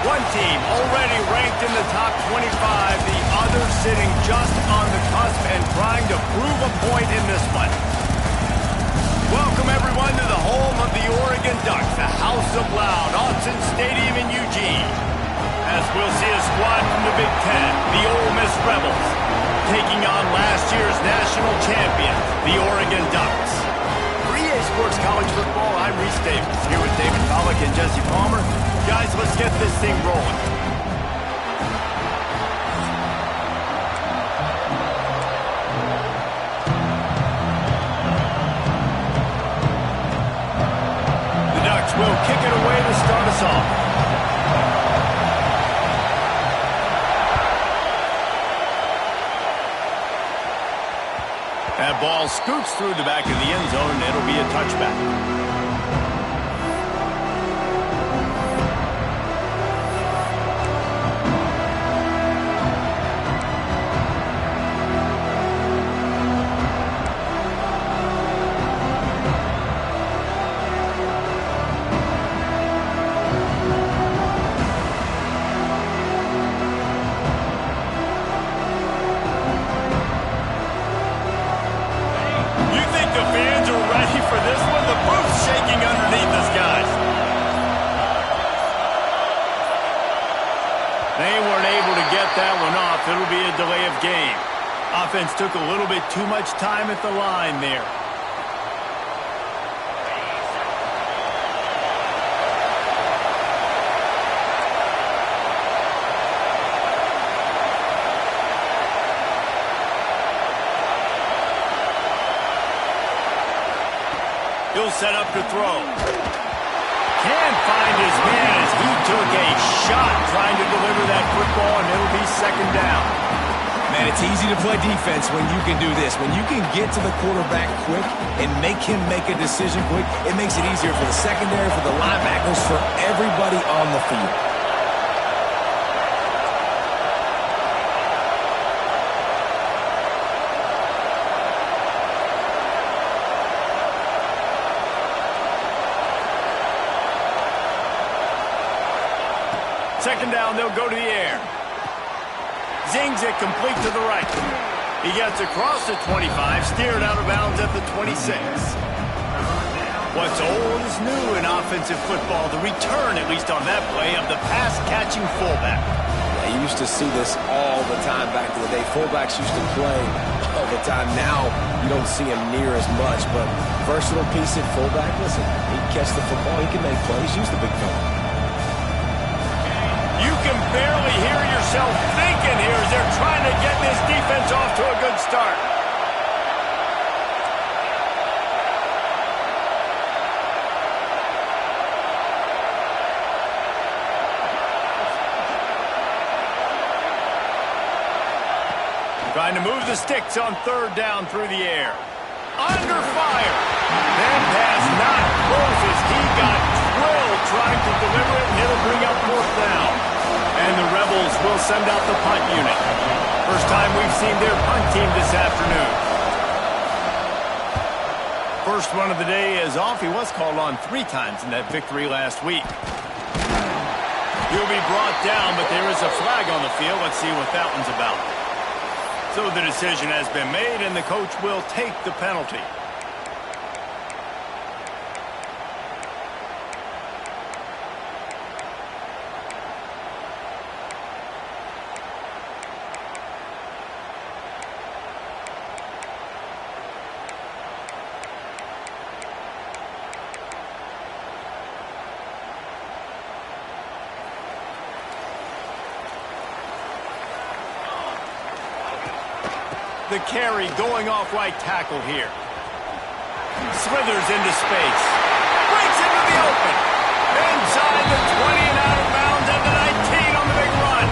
One team already ranked in the top 25, the other sitting just on the cusp and trying to prove a point in this one. Welcome everyone to the home of the Oregon Ducks, the House of Loud, Autzen Stadium in Eugene. As we'll see a squad from the Big Ten, the Ole Miss Rebels, taking on last year's national champion, the Oregon Ducks. For EA Sports College Football, I'm Reese Davis, here with David Pollack and Jesse Palmer. Guys, let's get this thing rolling. The Ducks will kick it away to start us off. That ball scoots through the back of the end zone, and it'll be a touchback. That one off. It'll be a delay of game. Offense took a little bit too much time at the line there. He'll set up to throw. Can't find his man as he took a shot trying to deliver that football, and it'll be second down. Man, it's easy to play defense when you can do this. When you can get to the quarterback quick and make him make a decision quick, it makes it easier for the secondary, for the linebackers, for everybody on the field. Second down, they'll go to the air. Zings it complete to the right. He gets across the 25, steered out of bounds at the 26. What's old is new in offensive football. The return, at least on that play, of the pass-catching fullback. Yeah, you used to see this all the time back in the day. Fullbacks used to play all the time. Now, you don't see him near as much, but versatile piece at fullback. Listen, he can catch the football, he can make plays, use the big fella. You can barely hear yourself thinking here as they're trying to get this defense off to a good start. Trying to move the sticks on third down through the air. Under fire. That pass not close as he got drilled trying to deliver it, and it'll bring up fourth down. And the Rebels will send out the punt unit. First time we've seen their punt team this afternoon. First one of the day is off. He was called on 3 times in that victory last week. He'll be brought down, but there is a flag on the field. Let's see what that one's about. So the decision has been made, and the coach will take the penalty. The carry going off right tackle here. Slithers into space. Breaks into the open. Inside the 20 and out of bounds at the 19 on the big run.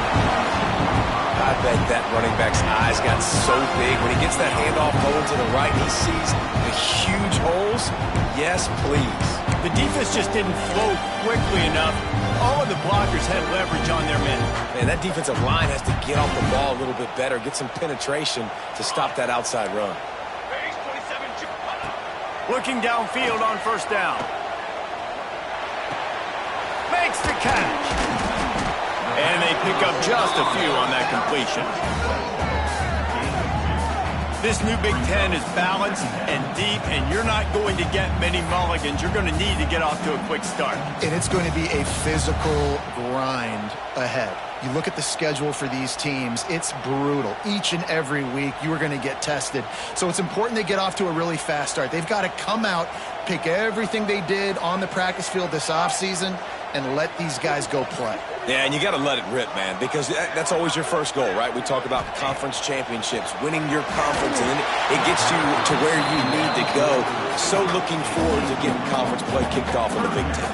I bet that running back's eyes got so big. When he gets that handoff going to the right, he sees the huge holes. Yes, please. The defense just didn't flow quickly enough. All of the blockers had leverage on their men. Man, that defensive line has to get off the ball a little bit better, get some penetration to stop that outside run. Looking downfield on first down. Makes the catch. And they pick up just a few on that completion. This new Big Ten is balanced and deep, and you're not going to get many mulligans. You're going to need to get off to a quick start. And it's going to be a physical grind ahead. You look at the schedule for these teams, it's brutal. Each and every week, you are going to get tested. So it's important they get off to a really fast start. They've got to come out, pick everything they did on the practice field this offseason, and let these guys go play. Yeah, and you got to let it rip, man, because that's always your first goal, right? We talk about conference championships, winning your conference, and then it gets you to where you need to go. So looking forward to getting conference play kicked off in the Big Ten.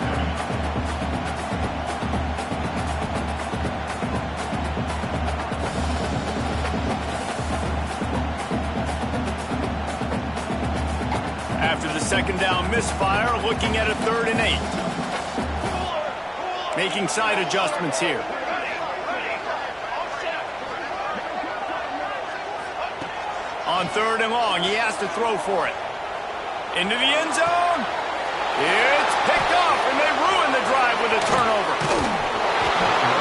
After the second down misfire, looking at a 3rd and 8. Making side adjustments here. On 3rd and long, he has to throw for it. Into the end zone. It's picked off, and they ruin the drive with a turnover.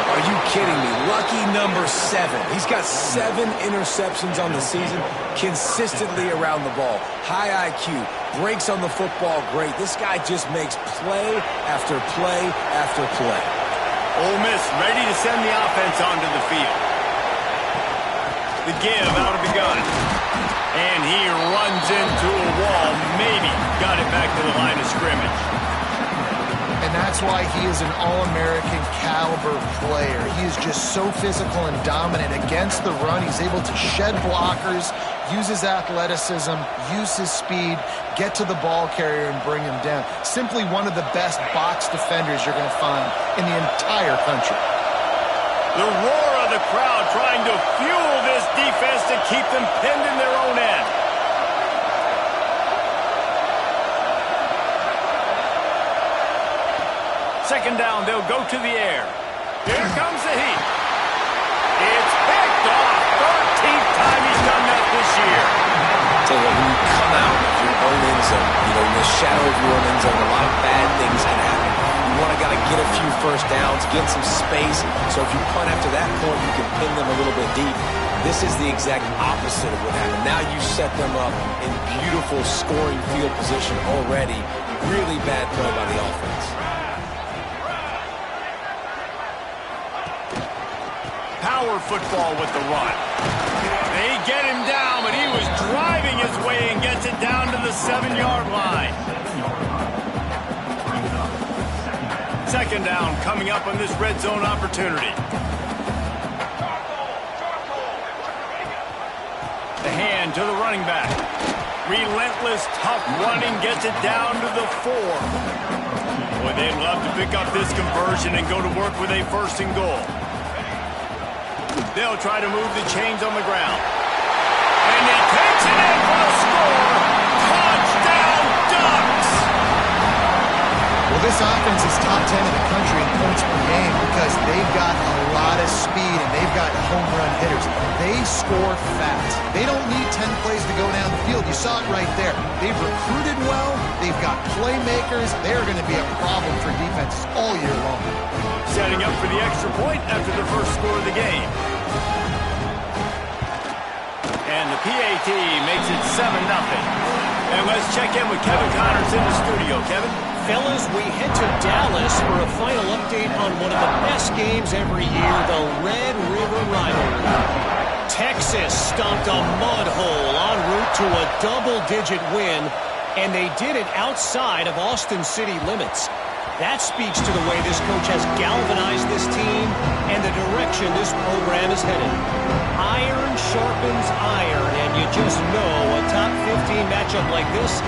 Are you kidding me? Lucky number 7. He's got 7 interceptions on the season, consistently around the ball. High IQ, breaks on the football great. This guy just makes play after play after play. Ole Miss ready to send the offense onto the field. The give out of the gun. And he runs into a wall. Maybe got it back to the line of scrimmage. And that's why he is an All-American caliber player. He is just so physical and dominant against the run. He's able to shed blockers, use his athleticism, use his speed, get to the ball carrier and bring him down. Simply one of the best box defenders you're going to find in the entire country. The roar of the crowd trying to fuel this defense to keep them pinned in their own end. Second down, they'll go to the air. Here comes the heat. It's picked off. 13th time he's done that this year. Tell you what, when you come out of your own end zone, in the shadow of your own end zone, a lot of bad things can happen. You want to get a few first downs, get some space, so if you punt after that point, you can pin them a little bit deep. This is the exact opposite of what happened. Now you set them up in beautiful scoring field position already. Really bad play by the offense. Power football with the run. They get him down, but he was driving his way and gets it down to the 7-yard line. Second down coming up on this red zone opportunity. The hand to the running back. Relentless, tough running gets it down to the 4. Boy, they'd love to pick up this conversion and go to work with a 1st and goal. They'll try to move the chains on the ground. And he takes it in for a score. Touchdown, Ducks! Well, this offense is top 10 in the country in points per game because they've got a lot of speed and they've got home run hitters. They score fast. They don't need 10 plays to go down the field. You saw it right there. They've recruited well. They've got playmakers. They're going to be a problem for defenses all year long. Setting up for the extra point after the first score of the game. And the PAT makes it 7-0. And let's check in with Kevin Connors in the studio. Kevin? Fellas, we head to Dallas for a final update on one of the best games every year, the Red River Rivalry. Texas stomped a mud hole en route to a double-digit win, and they did it outside of Austin city limits. That speaks to the way this coach has galvanized this team and the direction this program is headed. Iron sharpens iron, and you just know a top 15 matchup like this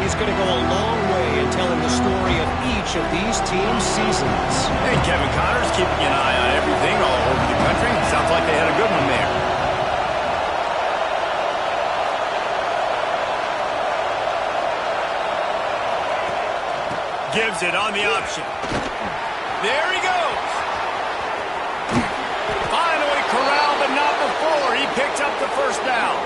is going to go a long way in telling the story of each of these teams' seasons. Hey, Kevin Connors keeping an eye on everything all over the country. Sounds like they had a good one there. Gives it on the option. There he goes. Finally corralled, but not before. He picks up the first down.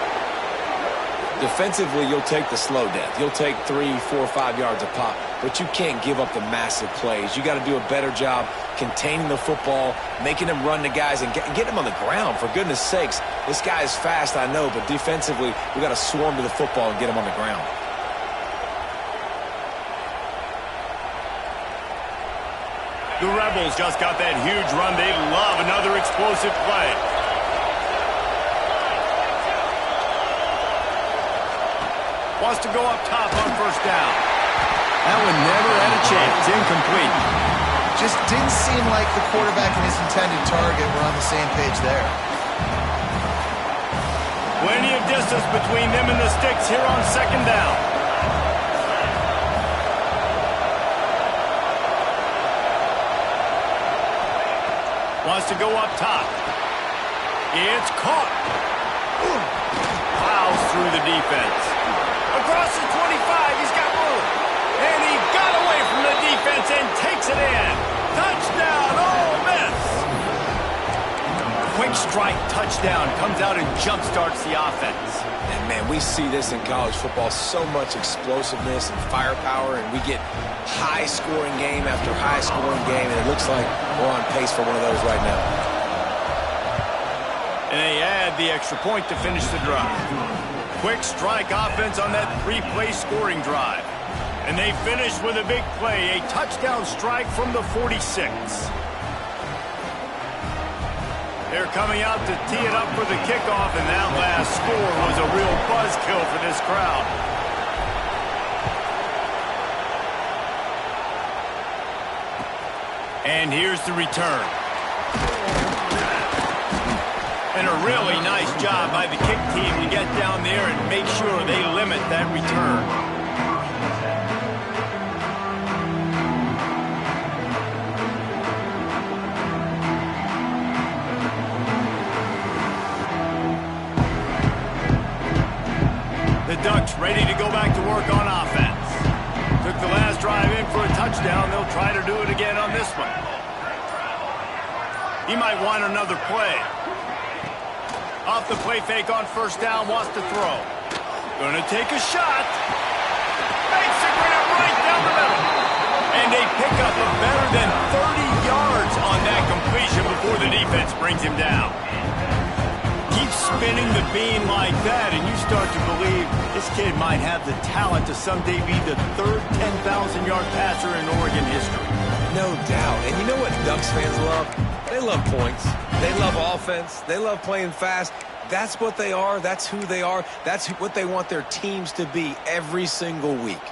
Defensively, you'll take the slow death. You'll take 3, 4, 5 yards a pop, but you can't give up the massive plays. You got to do a better job containing the football, making them run the guys, and get them on the ground. For goodness sakes, this guy is fast, I know, but defensively, we got to swarm to the football and get him on the ground. The Rebels just got that huge run. They love another explosive play. Wants to go up top on first down. That one never had a chance. Incomplete. Just didn't seem like the quarterback and his intended target were on the same page there. Plenty of distance between them and the sticks here on second down. Wants to go up top. It's caught. Plows through the defense. Across the 25, he's got room. And he got away from the defense and takes it in. Touchdown, Ole Miss. Quick strike touchdown comes out and jumpstarts the offense. And, man, we see this in college football, so much explosiveness and firepower, and we get high-scoring game after high-scoring game, and it looks like we're on pace for one of those right now. And they add the extra point to finish the drive. Quick strike offense on that 3-play scoring drive. And they finish with a big play, a touchdown strike from the 46. They're coming out to tee it up for the kickoff, and that last score was a real buzzkill for this crowd. And here's the return. And a really nice job by the kick team to get down there and make sure they limit that return. The Ducks ready to go back to work on offense. Took the last drive in for a touchdown. They'll try to do it again on this one. He might want another play. Off the play fake on first down, wants to throw. Gonna take a shot. Makes the grab right down the middle. And they pick up a better than 30 yards on that completion before the defense brings him down. Keep spinning the beam like that, and you start to believe this kid might have the talent to someday be the third 10,000-yard passer in Oregon history. No doubt. And you know what Ducks fans love? They love points. They love offense. They love playing fast. That's what they are. That's who they are. That's what they want their teams to be every single week.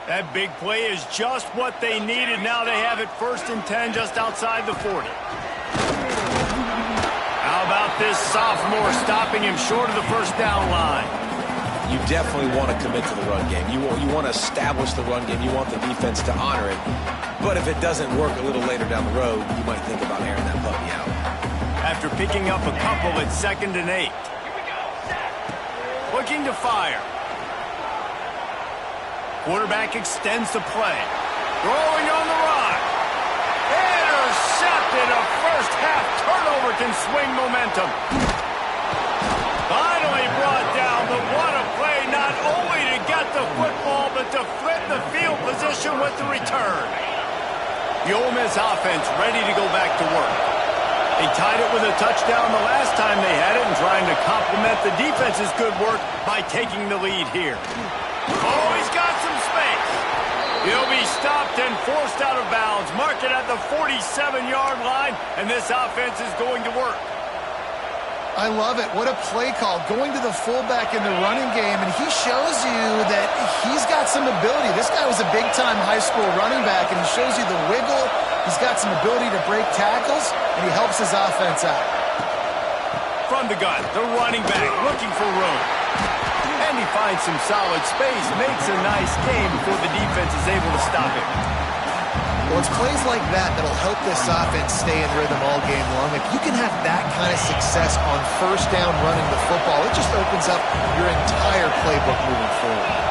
That big play is just what they needed. Now they have it 1st and 10 just outside the 40. How about this sophomore stopping him short of the first down line? You definitely want to commit to the run game. You want to establish the run game. You want the defense to honor it. But if it doesn't work a little later down the road, you might think about airing that puppy out. After picking up a couple at 2nd and 8. Looking to fire. Quarterback extends the play. Throwing on the run. Intercepted. A first-half turnover can swing momentum. Finally brought down, but what a play, not only to get the football, but to flip the field position with the return. The Ole Miss offense ready to go back to work. They tied it with a touchdown the last time they had it and trying to complement the defense's good work by taking the lead here. Oh, he's got some space. He'll be stopped and forced out of bounds. Mark it at the 47-yard line, and this offense is going to work. I love it. What a play call. Going to the fullback in the running game, and he shows you that he's got some ability. This guy was a big-time high school running back, and he shows you the wiggle. He's got some ability to break tackles, and he helps his offense out. From the gun, the running back looking for room. And he finds some solid space, makes a nice game before the defense is able to stop him. Well, it's plays like that that'll help this offense stay in rhythm all game long. If you can have that kind of success on first down running the football, it just opens up your entire playbook moving forward.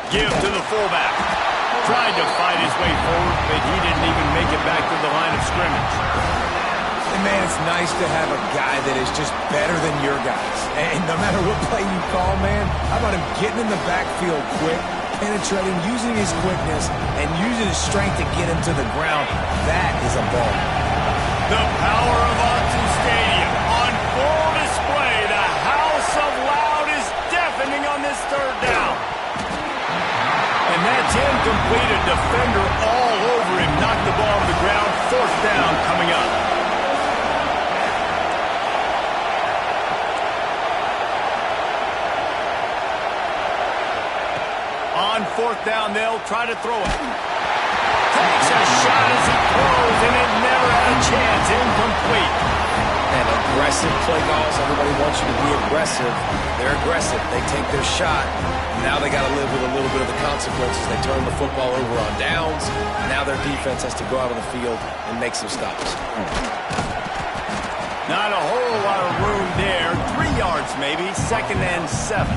Give to the fullback. Tried to fight his way forward, but he didn't even make it back to the line of scrimmage. And, man, it's nice to have a guy that is just better than your guys. And no matter what play you call, man, how about him getting in the backfield quick, penetrating, using his quickness, and using his strength to get him to the ground? That is a ball. The power of Autzen Stadium on full display. The house of loud is deafening on this third down. And that's incomplete. A defender all over him. Knocked the ball to the ground. Fourth down coming up. On fourth down, they'll try to throw it. Takes a shot as he throws, and it never had a chance. Incomplete. And aggressive play calls. Everybody wants you to be aggressive. They're aggressive. They take their shot. Now they got to live with a little bit of the consequences. They turn the football over on downs. Now their defense has to go out on the field and make some stops. Not a whole lot of room there. 3 yards maybe. 2nd and 7.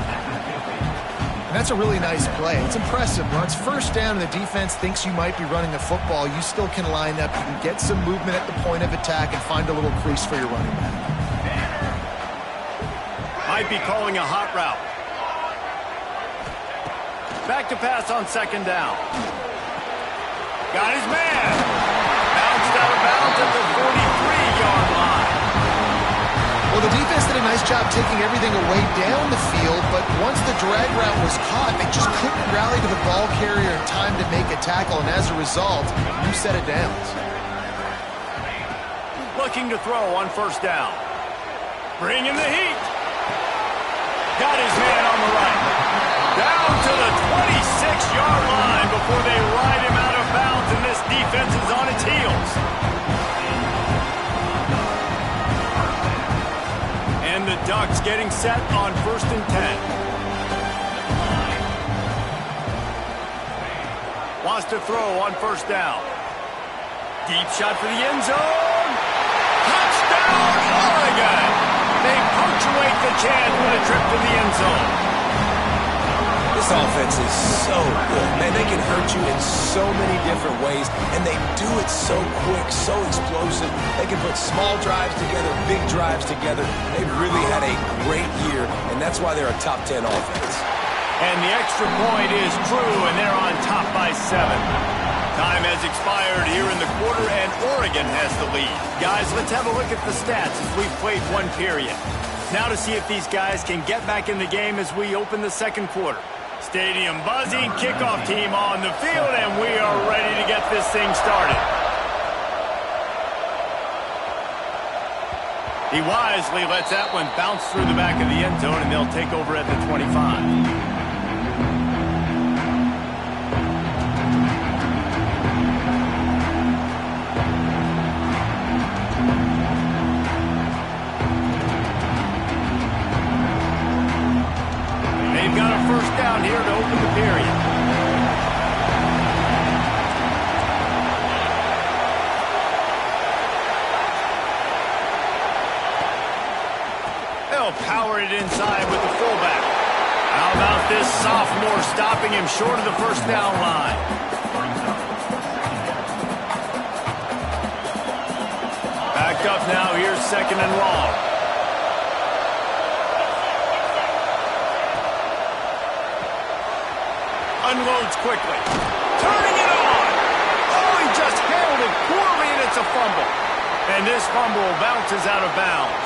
And that's a really nice play. It's impressive. When it's first down and the defense thinks you might be running the football, you still can line up. You can get some movement at the point of attack and find a little crease for your running back. Might be calling a hot route. Back to pass on 2nd down. Got his man. Bounced out of bounds at the 43-yard line. Well, the defense did a nice job taking everything away down the field, but once the drag route was caught, they just couldn't rally to the ball carrier in time to make a tackle, and as a result, new set of downs. Looking to throw on 1st down. Bringing the heat. Got his man on the right. Down to the 26-yard line before they ride him out of bounds, and this defense is on its heels. And the Ducks getting set on 1st and 10. Wants to throw on 1st down. Deep shot for the end zone. Touchdown, Oregon! They punctuate the chance with a trip to the end zone. This offense is so good. Man, they can hurt you in so many different ways, and they do it so quick, so explosive. They can put small drives together, big drives together. They've really had a great year, and that's why they're a top 10 offense. And the extra point is true, and they're on top by 7. Time has expired here in the quarter, and Oregon has the lead. Guys, let's have a look at the stats as we've played 1 period. Now to see if these guys can get back in the game as we open the 2nd quarter. Stadium buzzing, kickoff team on the field, and we are ready to get this thing started. He wisely lets that one bounce through the back of the end zone, and they'll take over at the 25. Down here to open the period. They'll power it inside with the fullback. How about this sophomore stopping him short of the 1st down line? Back up now. Here's 2nd and long. Unloads quickly. Turning it on. Oh, he just handled it poorly, and it's a fumble. And this fumble bounces out of bounds.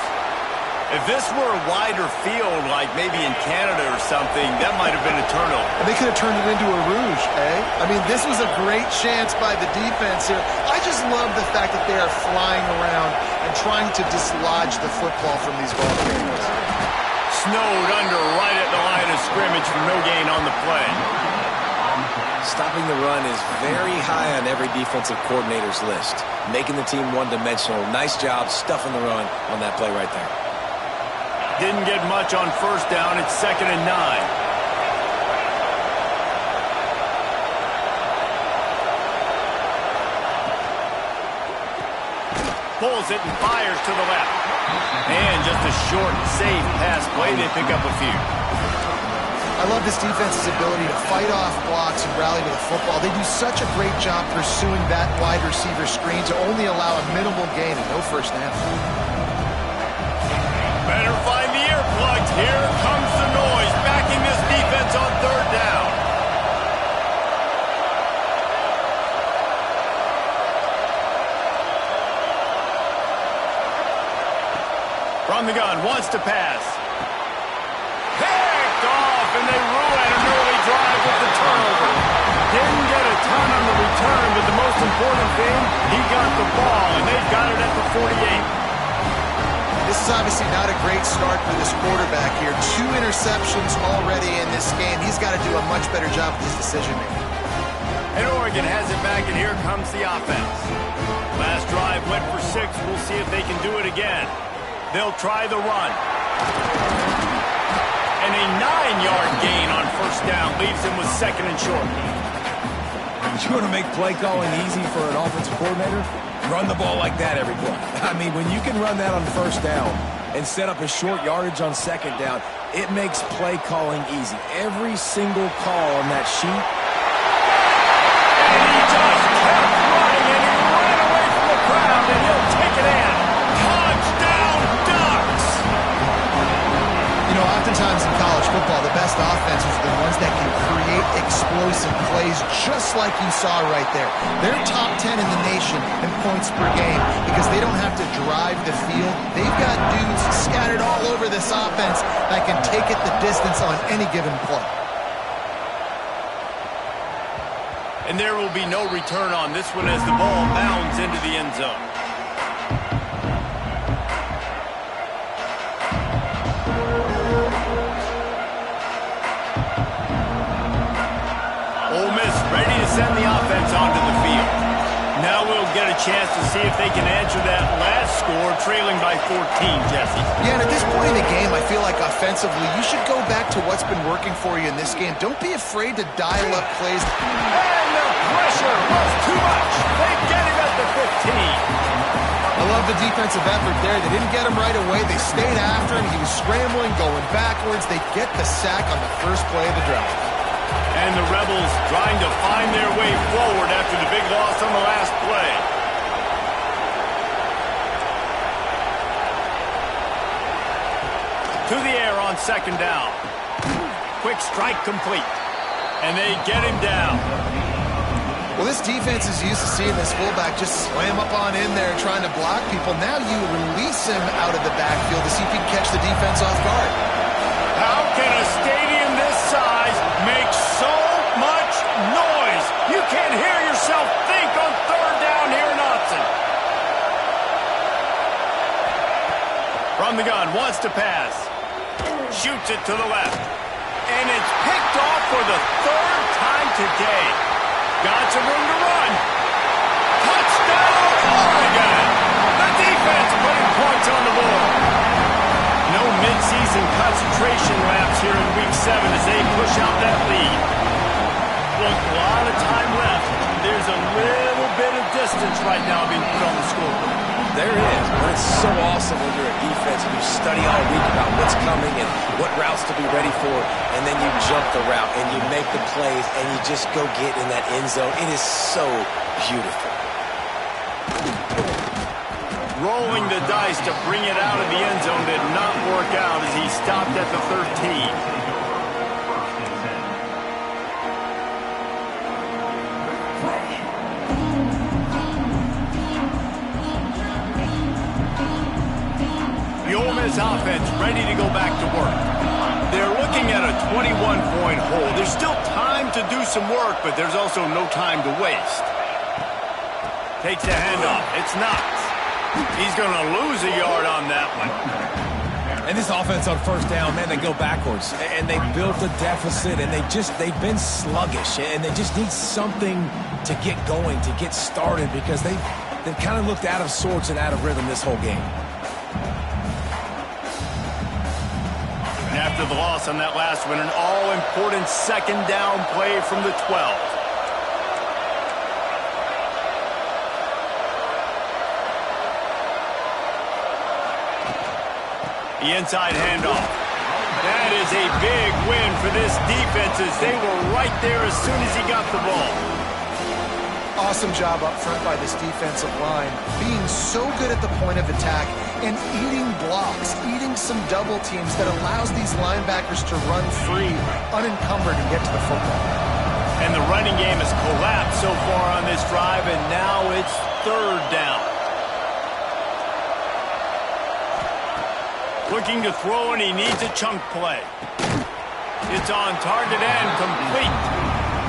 If this were a wider field, like maybe in Canada or something, that might have been a turnover. And they could have turned it into a rouge, eh? I mean, this was a great chance by the defense here. I just love the fact that they are flying around and trying to dislodge the football from these ball carriers. Snowed under right at the line of scrimmage for no gain on the play. Stopping the run is very high on every defensive coordinator's list. Making the team one-dimensional. Nice job stuffing the run on that play right there. Didn't get much on 1st down. It's 2nd and 9. Pulls it and fires to the left. And just a short, safe pass play. They pick up a few. I I love this defense's ability to fight off blocks and rally to the football. They do such a great job pursuing that wide receiver screen to only allow a minimal gain and no first down. Better find the earplugs. Here comes the noise, backing this defense on third down. From the gun, wants to pass. Picked off, and they ruin an early drive with the turnover. Didn't get a ton on the return, but the most important thing, he got the ball, and they've got it at the 48. This is obviously not a great start for this quarterback here. 2 interceptions already in this game. He's got to do a much better job with his decision-making. And Oregon has it back, and here comes the offense. Last drive went for 6. We'll see if they can do it again. They'll try the run. And a 9-yard gain on first down leaves him with second and short. You want to make play calling easy for an offensive coordinator? Run the ball like that every play. I mean, when you can run that on first down and set up a short yardage on second down, it makes play calling easy. Every single call on that sheet. And he just kept running, and he ran away from the crowd, and he'll take it in. Touchdown, Ducks! You know, oftentimes in college football, the best offenses are the ones that can create explosive plays just like you saw right there. They're top 10 in the nation in points per game because they don't have to drive the field. They've got dudes scattered all over this offense that can take it the distance on any given play. And there will be no return on this one as the ball bounds into the end zone. Ole Miss ready to send the offense onto the field. Now we'll get a chance to see if they can answer that last score, trailing by 14, Jesse. Yeah, and at this point in the game, I feel like offensively, you should go back to what's been working for you in this game. Don't be afraid to dial up plays. And the pressure was too much. They get him at the 15. I love the defensive effort there. They didn't get him right away. They stayed after him. He was scrambling, going backwards. They get the sack on the first play of the drive. And the Rebels trying to find their way forward after the big loss on the last play. To the air on second down. Quick strike complete. And they get him down. Well, this defense is used to seeing this fullback just slam up on in there trying to block people. Now you release him out of the backfield to see if he can catch the defense off guard. How can a stadium this size make so much noise? You can't hear yourself think on third down here in Austin. From the gun, wants to pass. Shoots it to the left. And it's picked off for the third time today. Got some room to run. Touchdown, Oregon! The defense putting points on the board. No mid-season concentration laps here in Week 7 as they push out that lead. Look, a lot of time left. There's a little bit of distance right now being put on the scoreboard. There is, but it's so awesome when you're a defense and you study all week about what's coming and what routes to be ready for, and then you jump the route and you make the plays and you just go get in that end zone. It is so beautiful. Rolling the dice to bring it out of the end zone did not work out as he stopped at the 13. The Ole Miss offense ready to go back to work. They're looking at a 21-point hole. There's still time to do some work, but there's also no time to waste. Takes the handoff. It's Knox. He's going to lose a yard on that one. And this offense on first down, man, they go backwards. And they built a deficit, and they've been sluggish. And they just need something to get going, to get started, because they've kind of looked out of sorts and out of rhythm this whole game. And after the loss on that last one, an all-important second down play from the 12. The inside handoff. That is a big win for this defense as they were right there as soon as he got the ball. Awesome job up front by this defensive line, being so good at the point of attack and eating blocks, eating some double teams that allows these linebackers to run free, unencumbered, and get to the football. And the running game has collapsed so far on this drive, and now it's third down. Looking to throw, and he needs a chunk play. It's on target and complete.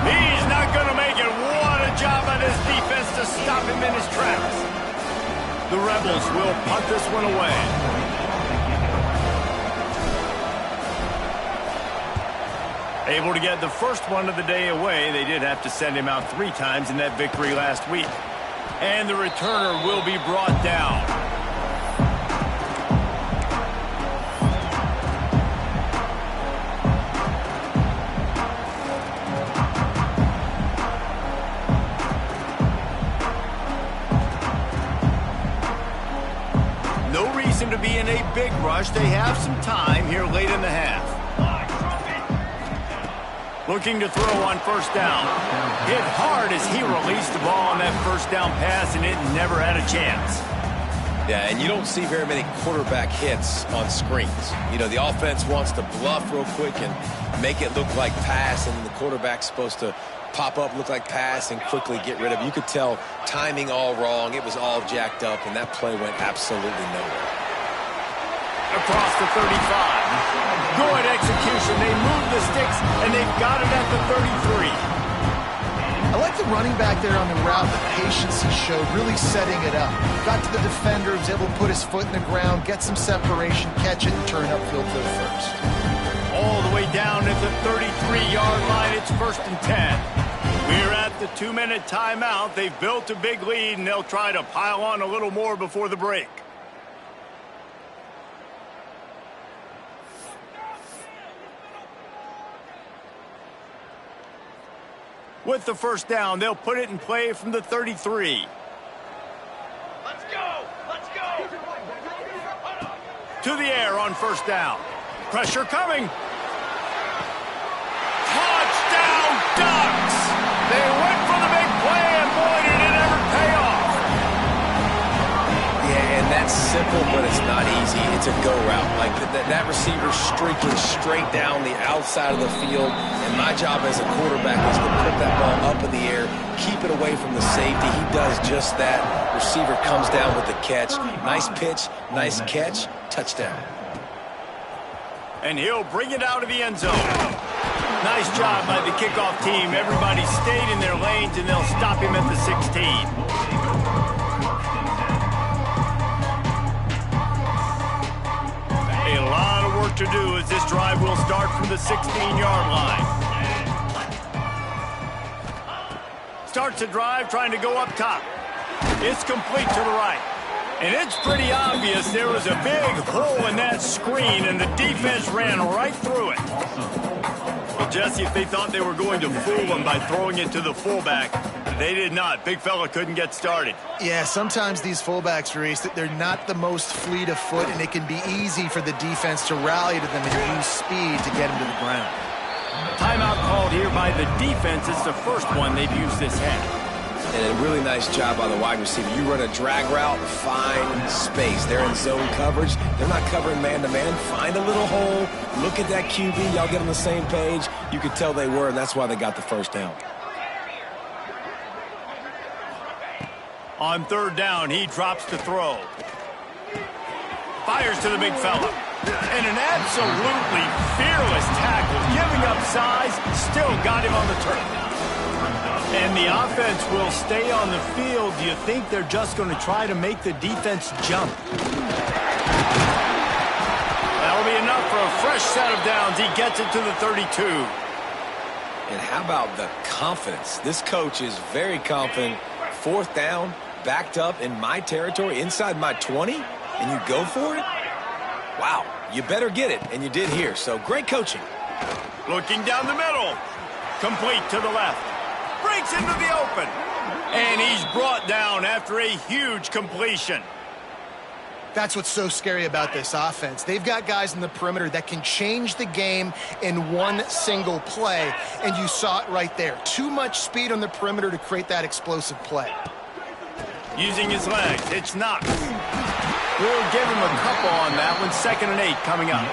He's not going to make it. What a job by this defense to stop him in his tracks. The Rebels will punt this one away. Able to get the first one of the day away. They did have to send him out 3 times in that victory last week. And the returner will be brought down. To be in a big rush. They have some time here late in the half. Looking to throw on first down. Hit hard as he released the ball on that first down pass, and it never had a chance. Yeah, and you don't see very many quarterback hits on screens. You know, the offense wants to bluff real quick and make it look like pass, and the quarterback's supposed to pop up, look like pass, and quickly get rid of it. You could tell timing all wrong. It was all jacked up, and that play went absolutely nowhere. Across the 35. Good execution. They move the sticks, and they've got it at the 33. I like the running back there on the route, the patience he showed, really setting it up. Got to the defender, was able to put his foot in the ground, get some separation, catch it, and turn upfield for the first. All the way down at the 33-yard line. It's 1st and 10. We're at the 2-minute timeout. They've built a big lead, and they'll try to pile on a little more before the break. With the first down, they'll put it in play from the 33. Let's go! Let's go! To the air on first down. Pressure coming. Touchdown Ducks! They went for the big play, and boy, did it ever pay off. Yeah, and that's simple, but it's not easy. It's a go route. Like that receiver streaking straight down the outside of the field, and my job as a quarterback is to put that ball up in the air, keep it away from the safety. He does just that. Receiver comes down with the catch. Nice pitch, nice catch, touchdown. And he'll bring it out of the end zone. Nice job by the kickoff team. Everybody stayed in their lanes, and they'll stop him at the 16. A lot of work to do as this drive will start from the 16-yard line. Starts the drive trying to go up top. It's complete to the right. And it's pretty obvious there was a big hole in that screen, and the defense ran right through it. Well, Jesse, if they thought they were going to fool him by throwing it to the fullback, they did not. Big fella couldn't get started. Yeah, sometimes these fullbacks, Reese, they're not the most fleet of foot, and it can be easy for the defense to rally to them and use speed to get them to the ground. Timeout called here by the defense. It's the first one they've used this half. And a really nice job by the wide receiver. You run a drag route, find space. They're in zone coverage. They're not covering man-to-man. Find a little hole. Look at that QB. Y'all get on the same page. You could tell they were, and that's why they got the first down. On third down, he drops to throw. Fires to the big fella. And an absolutely fearless tackle. Giving up size, still got him on the turf. And the offense will stay on the field. Do you think they're just going to try to make the defense jump? That'll be enough for a fresh set of downs. He gets it to the 32. And how about the confidence? This coach is very confident. Fourth down, backed up in my territory, inside my 20, and you go for it? Wow, you better get it, and you did here. So great coaching. Looking down the middle. Complete to the left. Breaks into the open. And he's brought down after a huge completion. That's what's so scary about this offense. They've got guys in the perimeter that can change the game in one single play, and you saw it right there. Too much speed on the perimeter to create that explosive play. Using his legs, it's Knox. We'll give him a couple on that one. 2nd and 8 coming up.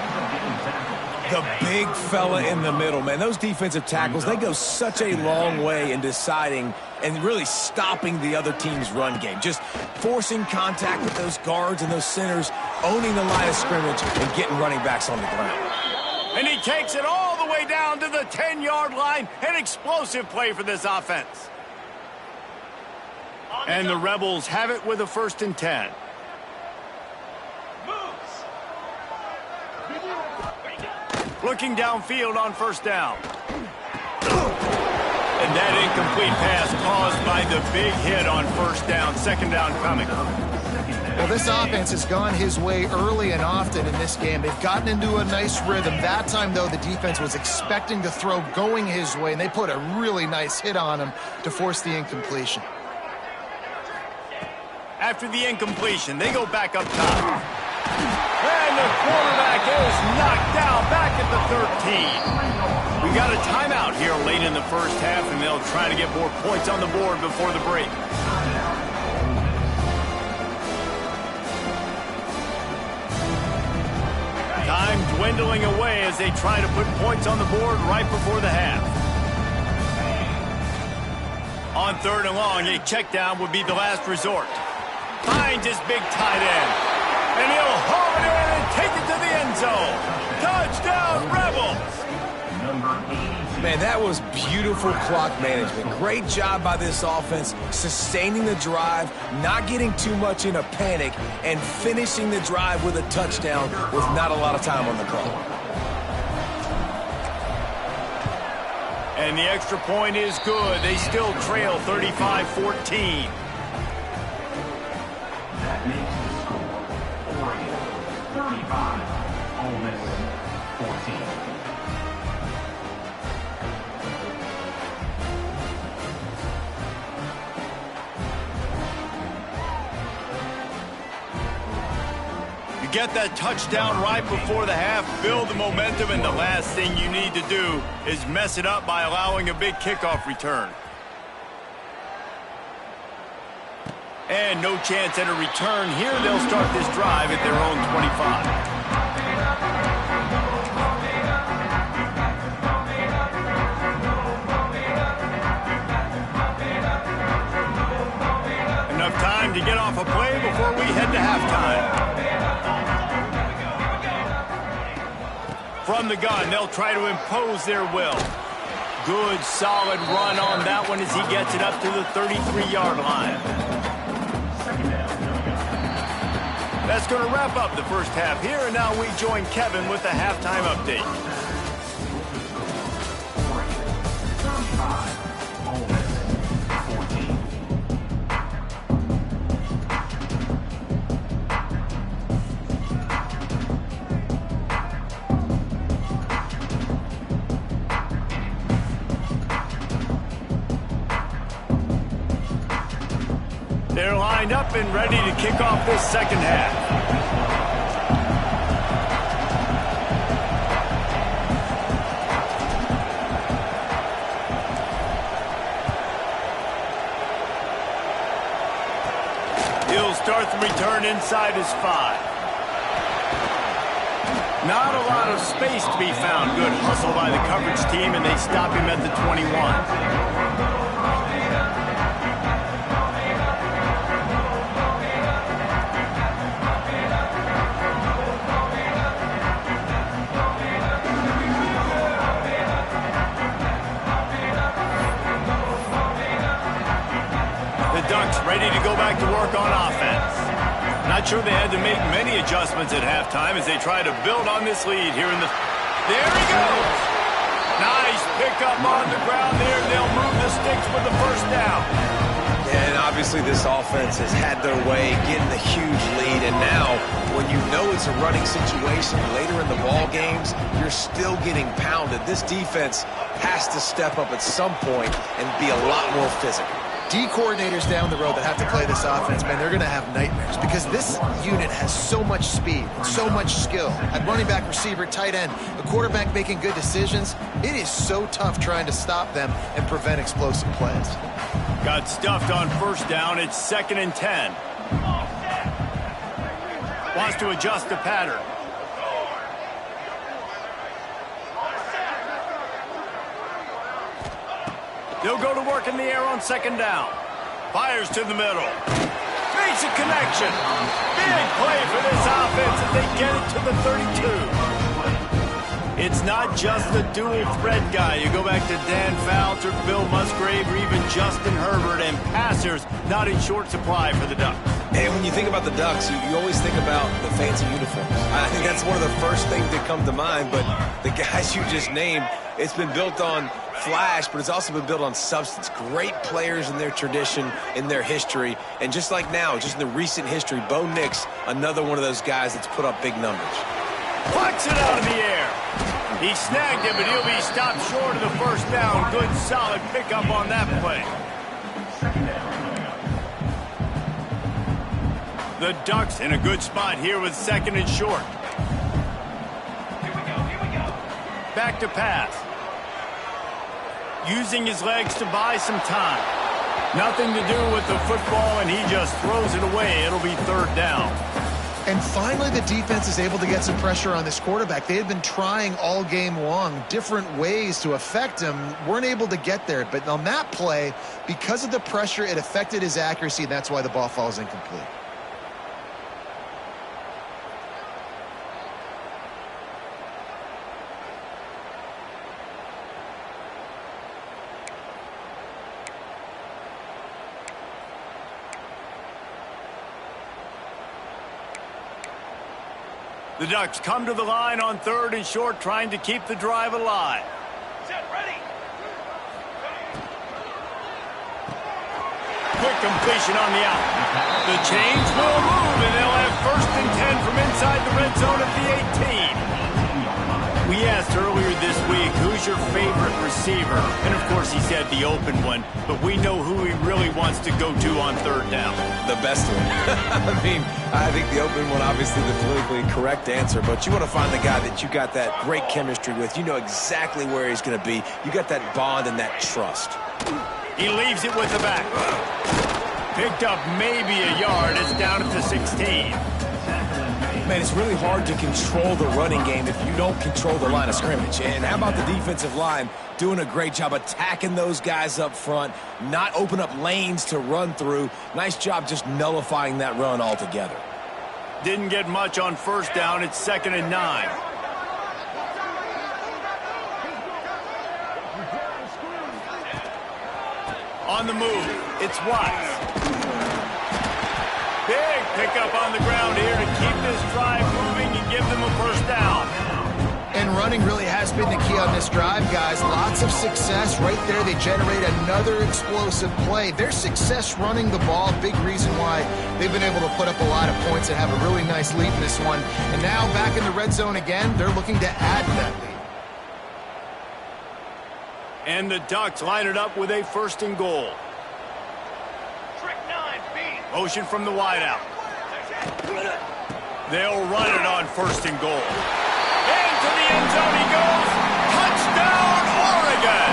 The big fella in the middle, man. Those defensive tackles, they go such a long way in deciding and really stopping the other team's run game. Just forcing contact with those guards and those centers, owning the line of scrimmage, and getting running backs on the ground. And he takes it all the way down to the 10-yard line. An explosive play for this offense. And the Rebels have it with a 1st and 10. Looking downfield on 1st down. And that incomplete pass caused by the big hit on 1st down. 2nd down coming. Well, this offense has gone his way early and often in this game. They've gotten into a nice rhythm. That time, though, the defense was expecting the throw going his way, and they put a really nice hit on him to force the incompletion. After the incompletion, they go back up top. And the quarterback is knocked down back at the 13. We got a timeout here late in the 1st half, and they'll try to get more points on the board before the break. Time dwindling away as they try to put points on the board right before the half. On 3rd and long, a check down would be the last resort. Finds his big tight end. And he'll haul it in and take it to the end zone. Touchdown, Rebels! Man, that was beautiful clock management. Great job by this offense, sustaining the drive, not getting too much in a panic, and finishing the drive with a touchdown with not a lot of time on the clock. And the extra point is good. They still trail 35-14. That makes the score 35, Ole Miss 14. You get that touchdown right before the half, build the momentum, and the last thing you need to do is mess it up by allowing a big kickoff return. And no chance at a return here. They'll start this drive at their own 25. Enough time to get off a play before we head to halftime. From the gun, they'll try to impose their will. Good, solid run on that one as he gets it up to the 33-yard line. That's going to wrap up the 1st half here, and now we join Kevin with the halftime update. They're lined up and ready to kick off this 2nd half. He'll start the return inside his 5. Not a lot of space to be found. Good hustle by the coverage team, and they stop him at the 21. Ready to go back to work on offense. Not sure they had to make many adjustments at halftime as they try to build on this lead here in the... There he goes! Nice pickup on the ground there. They'll move the sticks with the 1st down. And obviously this offense has had their way, getting the huge lead. And now, when you know it's a running situation later in the ball games, you're still getting pounded. This defense has to step up at some point and be a lot more physical. D coordinators down the road that have to play this offense, man, they're going to have nightmares because this unit has so much speed, so much skill. At running back, receiver, tight end, a quarterback making good decisions, it is so tough trying to stop them and prevent explosive plays. Got stuffed on first down. It's 2nd and 10. Wants to adjust the pattern. They'll go to work in the air on 2nd down. Fires to the middle. Makes a connection. Big play for this offense as they get it to the 32. It's not just the dual threat guy. You go back to Dan Fouts or Bill Musgrave or even Justin Herbert, and passers not in short supply for the Ducks. And when you think about the Ducks, you always think about the fancy uniforms. I think that's one of the first things that come to mind, but the guys you just named, it's been built on flash, but it's also been built on substance. Great players in their tradition, in their history, and just like now, just in the recent history, Bo Nix, another one of those guys that's put up big numbers. Plucks it out of the air. He snagged it, but he'll be stopped short of the first down. Good, solid pickup on that play. The Ducks in a good spot here with 2nd and short. Back to pass. Using his legs to buy some time. Nothing to do with the football, and he just throws it away. It'll be 3rd down. And finally, the defense is able to get some pressure on this quarterback. They had been trying all game long different ways to affect him. Weren't able to get there. But on that play, because of the pressure, it affected his accuracy, and that's why the ball falls incomplete. The Ducks come to the line on 3rd and short, trying to keep the drive alive. Set, ready. Quick completion on the out. The chains will move, and they'll have 1st and 10 from inside the red zone at the 18. We asked earlier this week, who's your favorite receiver? And, of course, he said the open one, but we know who he really wants to go to on 3rd down. The best one. I mean, I think the open one, obviously the politically correct answer, but you want to find the guy that you got that great chemistry with. You know exactly where he's going to be. You got that bond and that trust. He leaves it with the back. Picked up maybe a yard. It's down at the 16. Man, it's really hard to control the running game if you don't control the line of scrimmage. And how about the defensive line doing a great job attacking those guys up front, not open up lanes to run through. Nice job just nullifying that run altogether. Didn't get much on 1st down. It's 2nd and 9. On the move, it's Watts. Big pickup on the ground here to keep this drive moving and give them a 1st down. And running really has been the key on this drive, guys. Lots of success right there. They generate another explosive play. Their success running the ball, big reason why they've been able to put up a lot of points and have a really nice lead in this one. And now back in the red zone again, they're looking to add to that lead. And the Ducks line it up with a 1st and goal. Trick 9, B. Motion from the wideout. They'll run it on 1st and goal. Into the end zone he goes. Touchdown, Oregon!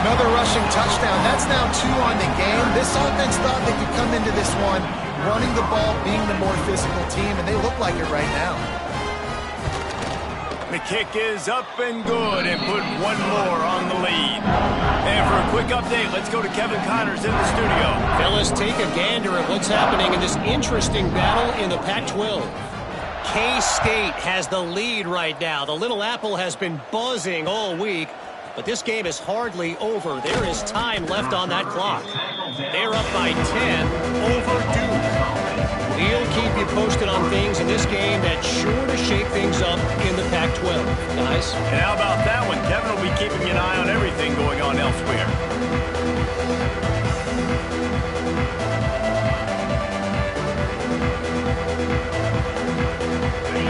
Another rushing touchdown. That's now 2 on the game. This offense thought they could come into this one running the ball, being the more physical team, and they look like it right now. The kick is up and good, and put one more on the lead. And for a quick update, let's go to Kevin Connors in the studio. Fellas, take a gander at what's happening in this interesting battle in the Pac-12. K-State has the lead right now. The Little Apple has been buzzing all week, but this game is hardly over. There is time left on that clock. They're up by 10 over Duke. We'll keep you posted on things in this game that's sure to shake things up in the Pac-12. Guys? And how about that one? Kevin will be keeping an eye on everything going on elsewhere.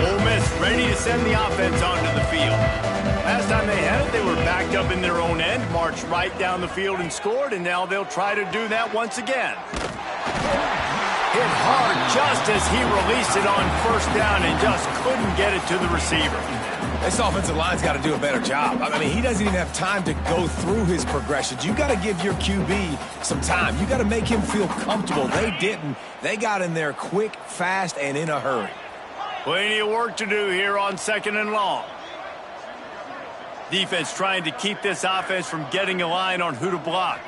Ole Miss ready ready to send the offense onto the field. Last time they had it, they were backed up in their own end, marched right down the field and scored, and now they'll try to do that once again. Hit hard just as he released it on first down and just couldn't get it to the receiver. This offensive line's got to do a better job. I mean, he doesn't even have time to go through his progressions. You got to give your QB some time. You got to make him feel comfortable. They didn't. They got in there quick, fast, and in a hurry. Plenty of work to do here on 2nd and long. Defense trying to keep this offense from getting a line on who to block.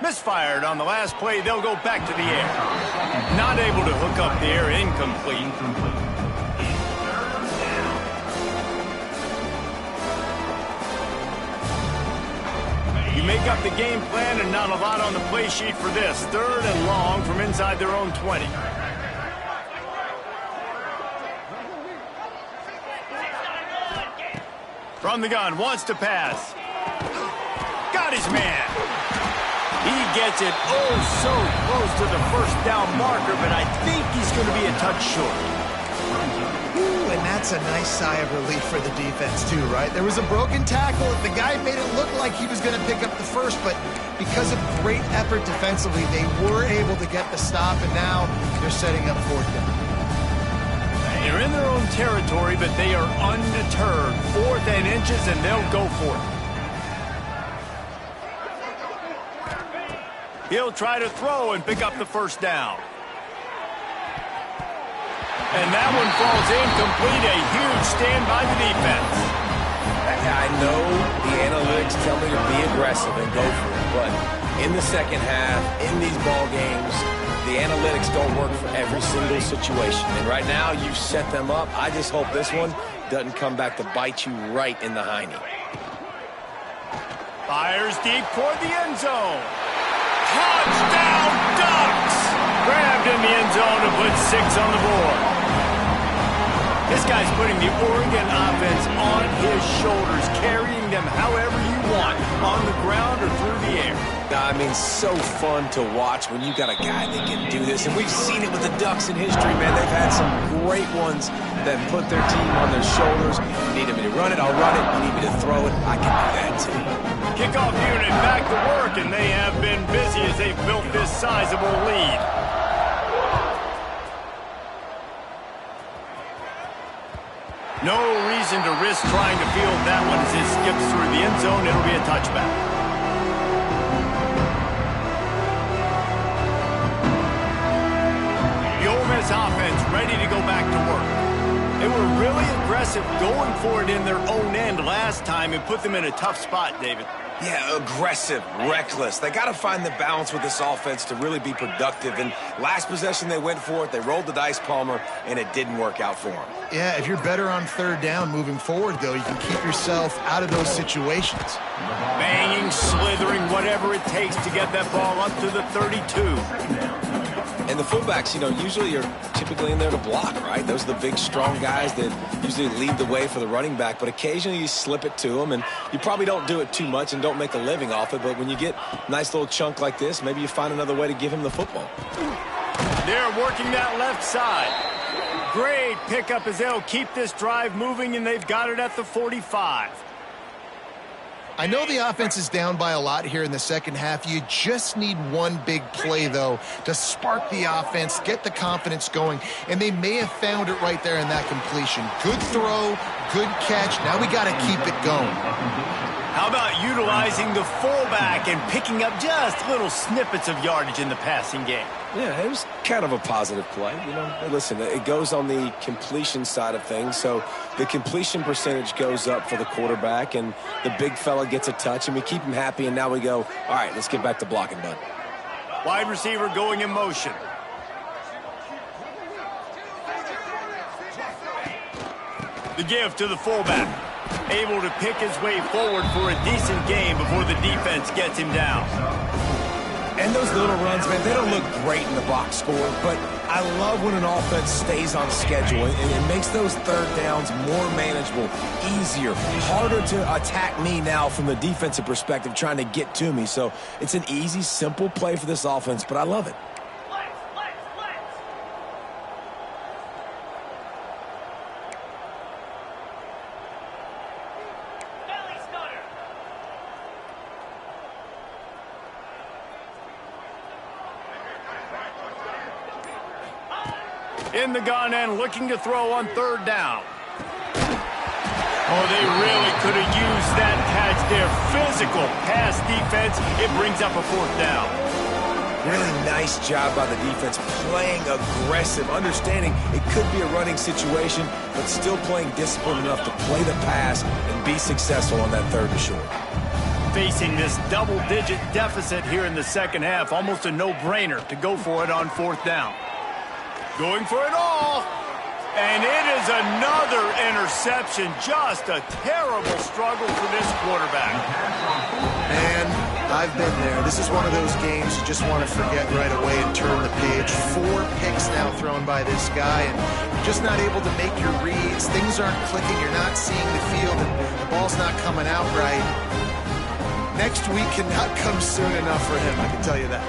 Misfired on the last play. They'll go back to the air. Not able to hook up the air. Incomplete. You make up the game plan and not a lot on the play sheet for this. 3rd and long from inside their own 20. From the gun, wants to pass. Got his man. He gets it oh so close to the first down marker, but I think he's going to be a touch short. And that's a nice sigh of relief for the defense, too, right? There was a broken tackle. The guy made it look like he was going to pick up the first, but because of great effort defensively, they were able to get the stop, and now they're setting up 4th down. They're in their own territory, but they are undeterred. 4th and inches, and they'll go for it. He'll try to throw and pick up the first down. And that one falls incomplete. A huge stand by the defense. I know the analytics tell me to be aggressive and go for it, but in the second half, in these ball games, the analytics don't work for every single situation. And right now, you've set them up. I just hope this one doesn't come back to bite you right in the hiney. Fires deep toward the end zone. Touchdown Ducks! Grabbed in the end zone to put 6 on the board. This guy's putting the Oregon offense on his shoulders, carrying them however you want, on the ground or through the air. I mean, so fun to watch when you got a guy that can do this. And we've seen it with the Ducks in history, man. They've had some great ones that put their team on their shoulders. You need me to run it, I'll run it. You need me to throw it, I can do that too. Kickoff unit back to work, and they have been busy as they've built this sizable lead. No reason to risk trying to field that one as it skips through the end zone. It'll be a touchback. The Ole Miss offense ready to go back to work. They were really aggressive going for it in their own end last time and put them in a tough spot, David. Yeah, aggressive, reckless. They got to find the balance with this offense to really be productive. And last possession they went for it. They rolled the dice, Palmer, and it didn't work out for them. Yeah, if you're better on 3rd down moving forward, though, you can keep yourself out of those situations. Banging, slithering, whatever it takes to get that ball up to the 32. And the fullbacks, you know, usually are typically in there to block, right? Those are the big, strong guys that usually lead the way for the running back. But occasionally you slip it to them, and you probably don't do it too much and don't make a living off it. But when you get a nice little chunk like this, maybe you find another way to give him the football. They're working that left side. Great pickup as they'll keep this drive moving, and they've got it at the 45. I know the offense is down by a lot here in the second half. You just need one big play, though, to spark the offense, get the confidence going, and they may have found it right there in that completion. Good throw, good catch. Now we got to keep it going. How about utilizing the fullback and picking up just little snippets of yardage in the passing game? Yeah, it was kind of a positive play. You know, listen, it goes on the completion side of things, so the completion percentage goes up for the quarterback, and the big fella gets a touch, and we keep him happy, and now we go, all right, let's get back to blocking, bud. Wide receiver going in motion. The give to the fullback. Able to pick his way forward for a decent game before the defense gets him down. And those little runs, man, they don't look great in the box score, but I love when an offense stays on schedule, and it makes those 3rd downs more manageable, easier, harder to attack me now from the defensive perspective trying to get to me. So it's an easy, simple play for this offense, but I love it. In the gun and looking to throw on third down. Oh, they really could have used that catch there. Physical pass defense. It brings up a fourth down. Really nice job by the defense, playing aggressive, understanding it could be a running situation, but still playing disciplined enough to play the pass and be successful on that third and short. Facing this double-digit deficit here in the second half, almost a no-brainer to go for it on fourth down. Going for it all. And it is another interception. Just a terrible struggle for this quarterback. And I've been there. This is one of those games you just want to forget right away and turn the page. 4 picks now thrown by this guy, and you're just not able to make your reads. Things aren't clicking. You're not seeing the field, and the ball's not coming out right. Next week cannot come soon enough for him, I can tell you that.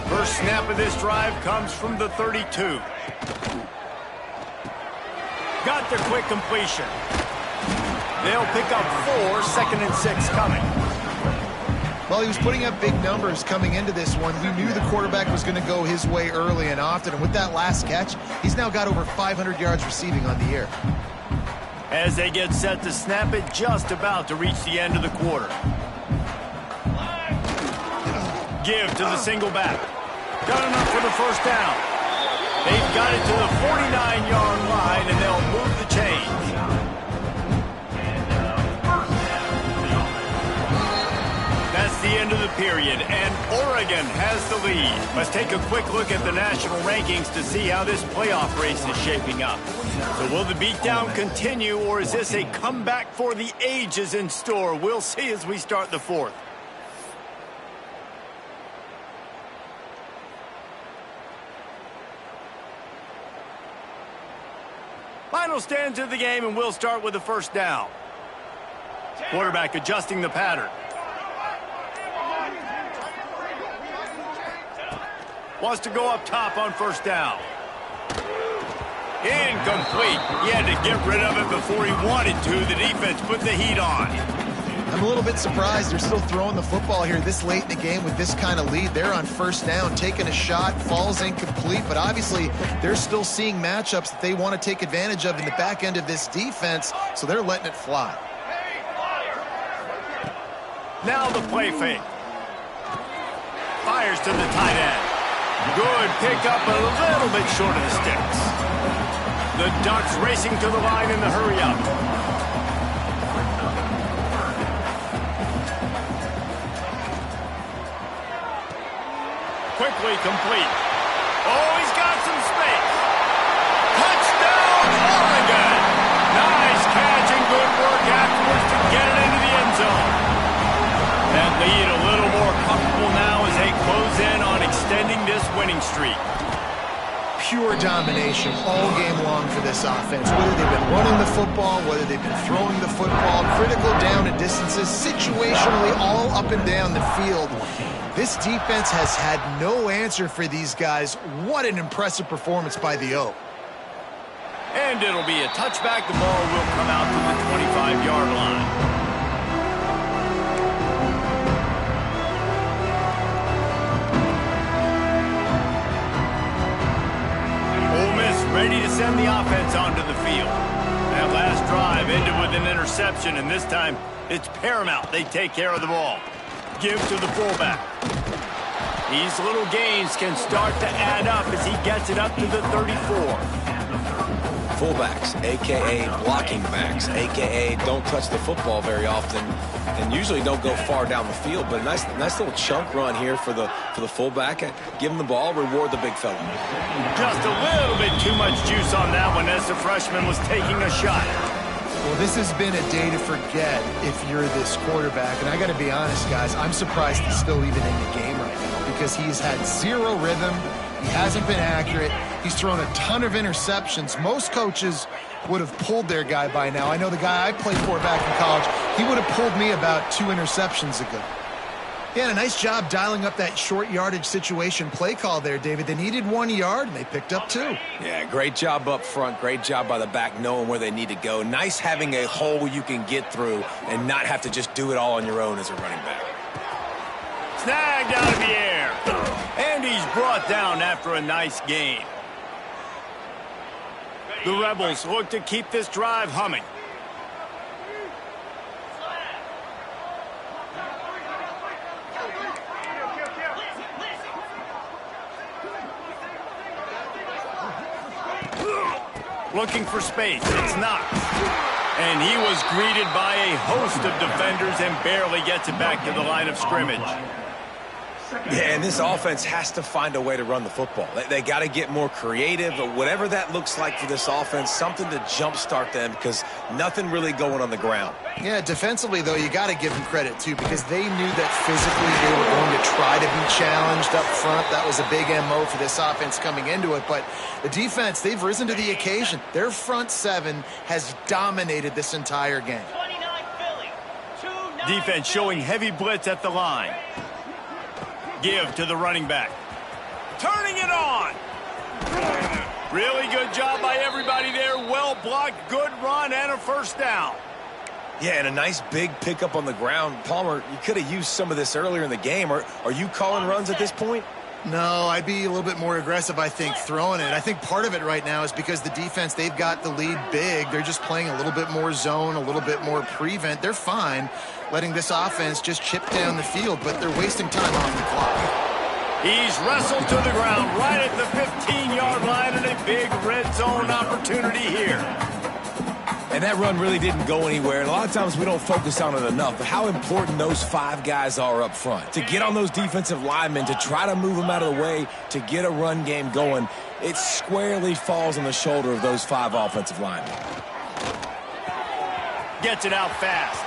First snap of this drive comes from the 32. Got the quick completion. They'll pick up 4, 2nd and 6 coming. Well, he was putting up big numbers coming into this one. We knew the quarterback was going to go his way early and often, and with that last catch, he's now got over 500 yards receiving on the year. As they get set to snap it, just about to reach the end of the quarter. Give to the single back. Got enough for the first down. They've got it to the 49-yard line, and they'll move the chains. That's the end of the period, and Oregon has the lead. Let's take a quick look at the national rankings to see how this playoff race is shaping up. So will the beatdown continue, or is this a comeback for the ages in store? We'll see as we start the fourth. Final stands of the game, and we'll start with the first down. Quarterback adjusting the pattern. Wants to go up top on first down. Incomplete. He had to get rid of it before he wanted to. The defense put the heat on. I'm a little bit surprised they're still throwing the football here this late in the game with this kind of lead. They're on first down, taking a shot, falls incomplete, but obviously they're still seeing matchups that they want to take advantage of in the back end of this defense, so they're letting it fly. Now the play fake. Fires to the tight end. Good pickup, a little bit short of the sticks. The Ducks racing to the line in the hurry-up. Quickly complete. Oh, he's got some space. Touchdown, Oregon! Nice catch and good work afterwards to get it into the end zone. That lead a little more comfortable now as they close in on extending this winning streak. Pure domination all game long for this offense. Whether they've been running the football, whether they've been throwing the football, critical down and distances, situationally all up and down the field. This defense has had no answer for these guys. What an impressive performance by the O. And it'll be a touchback. The ball will come out to the 25-yard line. Ole Miss ready to send the offense onto the field. That last drive ended with an interception, and this time it's paramount they take care of the ball. Give to the fullback. These little gains can start to add up as he gets it up to the 34. Fullbacks, a.k.a. blocking backs, a.k.a. don't touch the football very often and usually don't go far down the field. But a nice little chunk run here for the fullback. Give him the ball, reward the big fella. Just a little bit too much juice on that one as the freshman was taking a shot. Well, this has been a day to forget if you're this quarterback. And I got to be honest, guys, I'm surprised he's still even in the game right now because he's had zero rhythm. He hasn't been accurate. He's thrown a ton of interceptions. Most coaches would have pulled their guy by now. I know the guy I played for back in college, he would have pulled me about 2 interceptions ago. Yeah, a nice job dialing up that short yardage situation play call there, David. They needed 1 yard, and they picked up 2. Yeah, great job up front. Great job by the back knowing where they need to go. Nice having a hole you can get through and not have to just do it all on your own as a running back. Snagged out of the air. And he's brought down after a nice gain. The Rebels look to keep this drive humming. Looking for space. It's not. And he was greeted by a host of defenders and barely gets it back to the line of scrimmage. Yeah, and this offense has to find a way to run the football. They got to get more creative, but whatever that looks like for this offense, something to jumpstart them because nothing really going on the ground. Yeah, defensively, though, you got to give them credit, too, because they knew that physically they were going to try to be challenged up front. That was a big MO for this offense coming into it. But the defense, they've risen to the occasion. Their front seven has dominated this entire game. Defense showing heavy blitz at the line. Give to the running back. Turning it on. Really good job by everybody there. Well blocked, good run, and a first down. Yeah, and a nice big pickup on the ground. Palmer, you could have used some of this earlier in the game. Are you calling runs at this point? No, I'd be a little bit more aggressive, I think, throwing it. I think part of it right now is because the defense, they've got the lead big. They're just playing a little bit more zone, a little bit more prevent. They're fine letting this offense just chip down the field, but they're wasting time off the clock. He's wrestled to the ground right at the 15-yard line and a big red zone opportunity here. And that run really didn't go anywhere. And a lot of times we don't focus on it enough. But how important those five guys are up front. To get on those defensive linemen, to try to move them out of the way, to get a run game going, it squarely falls on the shoulder of those five offensive linemen. Gets it out fast.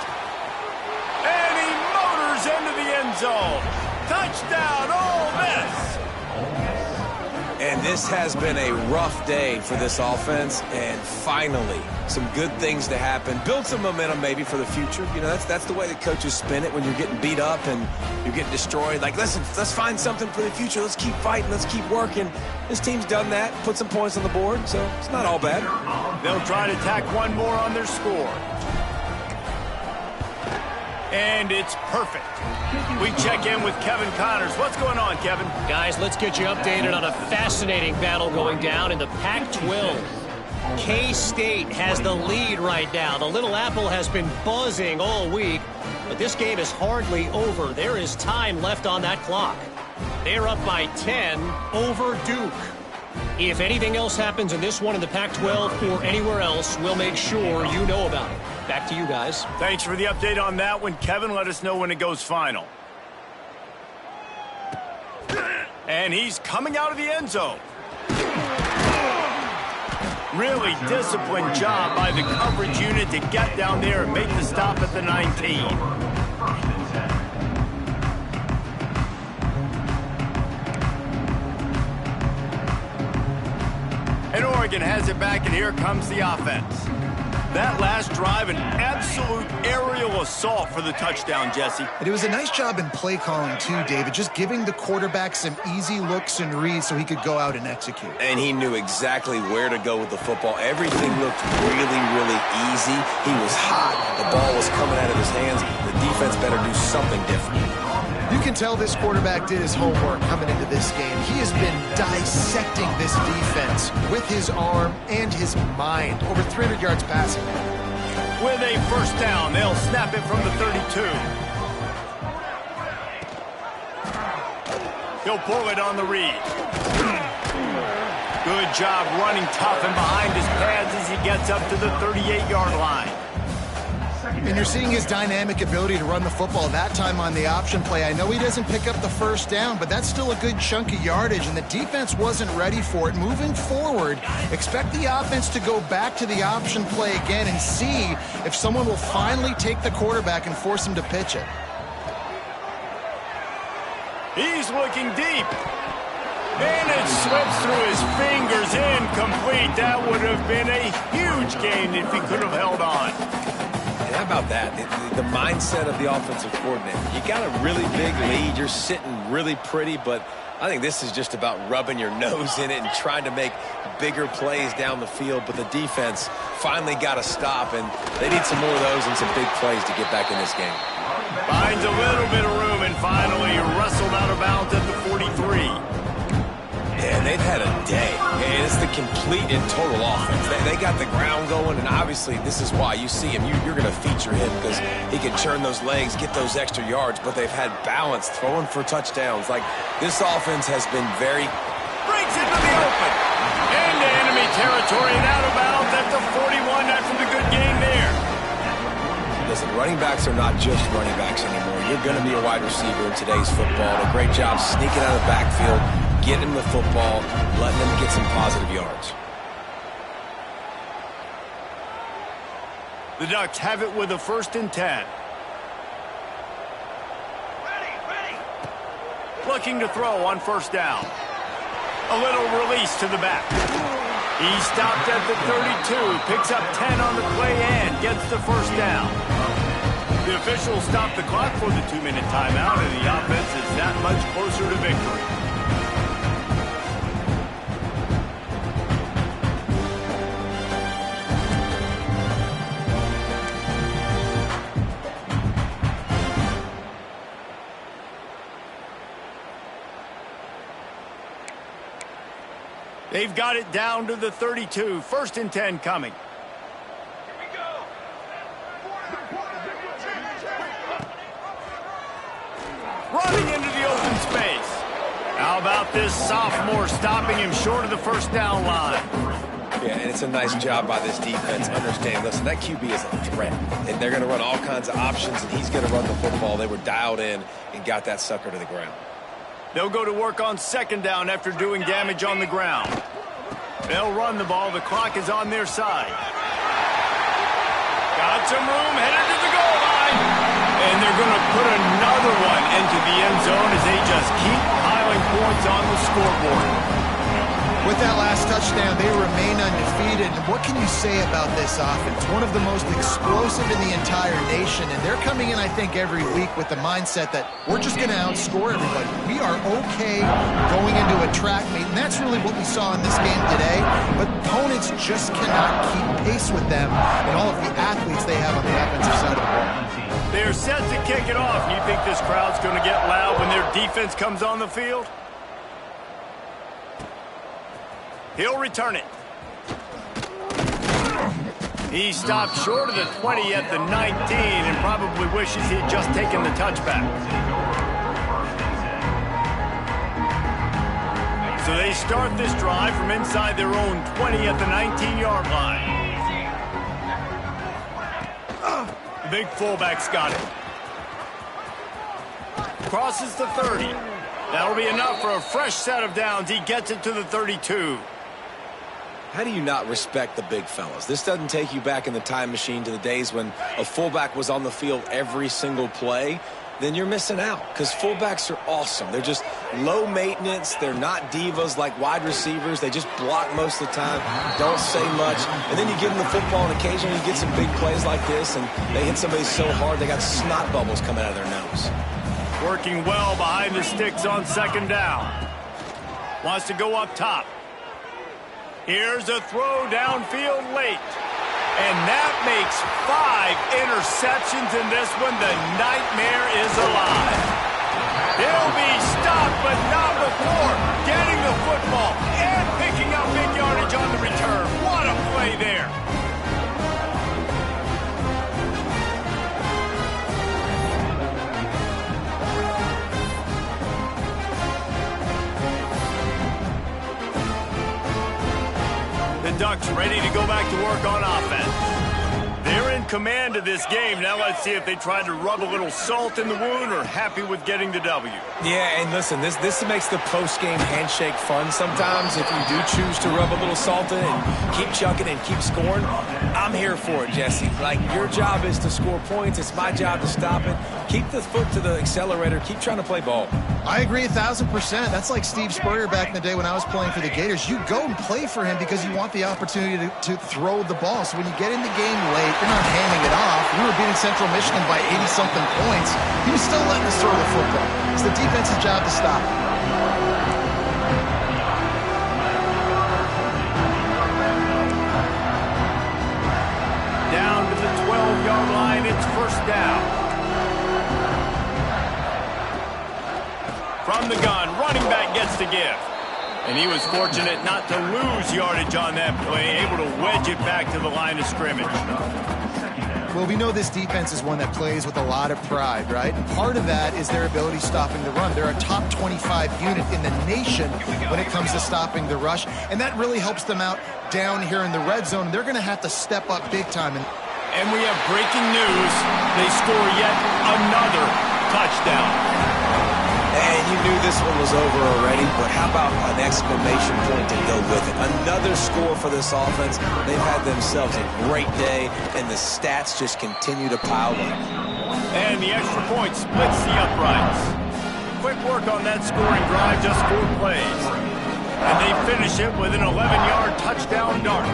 And he motors into the end zone. Touchdown, Ole Miss. And this has been a rough day for this offense, and finally, some good things to happen. Build some momentum maybe for the future. You know, that's the way that coaches spin it when you're getting beat up and you're getting destroyed. Like, listen, let's find something for the future. Let's keep fighting. Let's keep working. This team's done that, put some points on the board, so it's not all bad. They'll try to tack one more on their score. And it's perfect. We check in with Kevin Connors. What's going on, Kevin? Guys, let's get you updated on a fascinating battle going down in the Pac-12. K-State has the lead right now. The Little Apple has been buzzing all week, but this game is hardly over. There is time left on that clock. They're up by 10 over Duke. If anything else happens in this one in the Pac-12 or anywhere else, we'll make sure you know about it. Back to you guys. Thanks for the update on that one, Kevin. Let us know when it goes final. And he's coming out of the end zone. Really disciplined job by the coverage unit to get down there and make the stop at the 19. And Oregon has it back, and here comes the offense. That last drive, an absolute aerial assault for the touchdown, Jesse. And it was a nice job in play calling, too, David, just giving the quarterback some easy looks and reads so he could go out and execute. And he knew exactly where to go with the football. Everything looked really, really easy. He was hot. The ball was coming out of his hands. The defense better do something different. You can tell this quarterback did his homework coming into this game. He has been dissecting this defense with his arm and his mind. Over 300 yards passing. With a first down, they'll snap it from the 32. He'll pull it on the read. Good job running tough and behind his pads as he gets up to the 38-yard line. And you're seeing his dynamic ability to run the football, that time on the option play. I know he doesn't pick up the first down, but that's still a good chunk of yardage, and the defense wasn't ready for it. Moving forward, expect the offense to go back to the option play again and see if someone will finally take the quarterback and force him to pitch it. He's looking deep. And it slips through his fingers, incomplete. That would have been a huge gain if he could have held on. How about that? The mindset of the offensive coordinator. You got a really big lead. You're sitting really pretty, but I think this is just about rubbing your nose in it and trying to make bigger plays down the field. But the defense finally got a stop, and they need some more of those and some big plays to get back in this game. Finds a little bit of room and finally wrestled out of bounds at the 43. And they've had a day. And it's the complete and total offense. They got the ground going, and obviously this is why you see him. You're going to feature him because he can churn those legs, get those extra yards, but they've had balance, throwing for touchdowns. Like, this offense has been very... Breaks into the open. Into enemy territory and out of bounds at the 41 after the good game there. Listen, running backs are not just running backs anymore. You're going to be a wide receiver in today's football. A great job sneaking out of the backfield, getting him the football, letting him get some positive yards. The Ducks have it with a 1st and 10. Ready. Looking to throw on 1st down. A little release to the back. He stopped at the 32, picks up 10 on the play and gets the 1st down. The officials stopped the clock for the 2-minute timeout, and the offense is that much closer to victory. They've got it down to the 32. 1st and 10 coming. Here we go. Running into the open space. How about this sophomore stopping him short of the 1st down line? Yeah, and it's a nice job by this defense. Understand, listen, that QB is a threat. And they're going to run all kinds of options, and he's going to run the football. They were dialed in and got that sucker to the ground. They'll go to work on 2nd down after doing damage on the ground. They'll run the ball. The clock is on their side. Got some room, headed to the goal line. And they're going to put another one into the end zone as they just keep piling points on the scoreboard. With that last touchdown, they remain undefeated. And what can you say about this offense? One of the most explosive in the entire nation. And they're coming in, I think, every week with the mindset that we're just going to outscore everybody. We are okay going into a track meet. And that's really what we saw in this game today. But opponents just cannot keep pace with them and all of the athletes they have on the offensive side of the ball. They're set to kick it off. You think this crowd's going to get loud when their defense comes on the field? He'll return it. He stopped short of the 20 at the 19 and probably wishes he'd just taken the touchback. So they start this drive from inside their own 20 at the 19-yard line. The big fullback's got it. Crosses the 30. That'll be enough for a fresh set of downs. He gets it to the 32. How do you not respect the big fellas? This doesn't take you back in the time machine to the days when a fullback was on the field every single play. Then you're missing out because fullbacks are awesome. They're just low maintenance. They're not divas like wide receivers. They just block most of the time, don't say much. And then you give them the football and occasionally you get some big plays like this and they hit somebody so hard they got snot bubbles coming out of their nose. Working well behind the sticks on 2nd down. Wants to go up top. Here's a throw downfield late. And that makes 5 interceptions in this one. The nightmare is alive. He'll be stopped, but not before getting the football and picking up big yardage on the return. What a play there. The Ducks ready to go back to work on offense. They're in command of this game. Now let's see if they try to rub a little salt in the wound or happy with getting the W. Yeah, and listen, this makes the post-game handshake fun sometimes. If you do choose to rub a little salt in and keep chucking and keep scoring, I'm here for it, Jesse. Like, your job is to score points. It's my job to stop it. Keep the foot to the accelerator. Keep trying to play ball. I agree 1,000%. That's like Steve Spurrier back in the day when I was playing for the Gators. You go and play for him because you want the opportunity to throw the ball. So when you get in the game late, you're not handing it off. We were beating Central Michigan by 80-something points. He was still letting us throw the football. It's the defense's job to stop it. Down to the 12-yard line, it's 1st down. From the gun, running back gets to give. And he was fortunate not to lose yardage on that play, able to wedge it back to the line of scrimmage. Well, we know this defense is one that plays with a lot of pride, right? And part of that is their ability stopping the run. They're a top 25 unit in the nation when it comes to stopping the rush, and that really helps them out down here in the red zone. They're going to have to step up big time. And we have breaking news. They score yet another touchdown. And you knew this one was over already, but how about an exclamation point to go with it? Another score for this offense. They've had themselves a great day, and the stats just continue to pile up. And the extra point splits the uprights. Quick work on that scoring drive, just 4 plays. And they finish it with an 11-yard touchdown dart.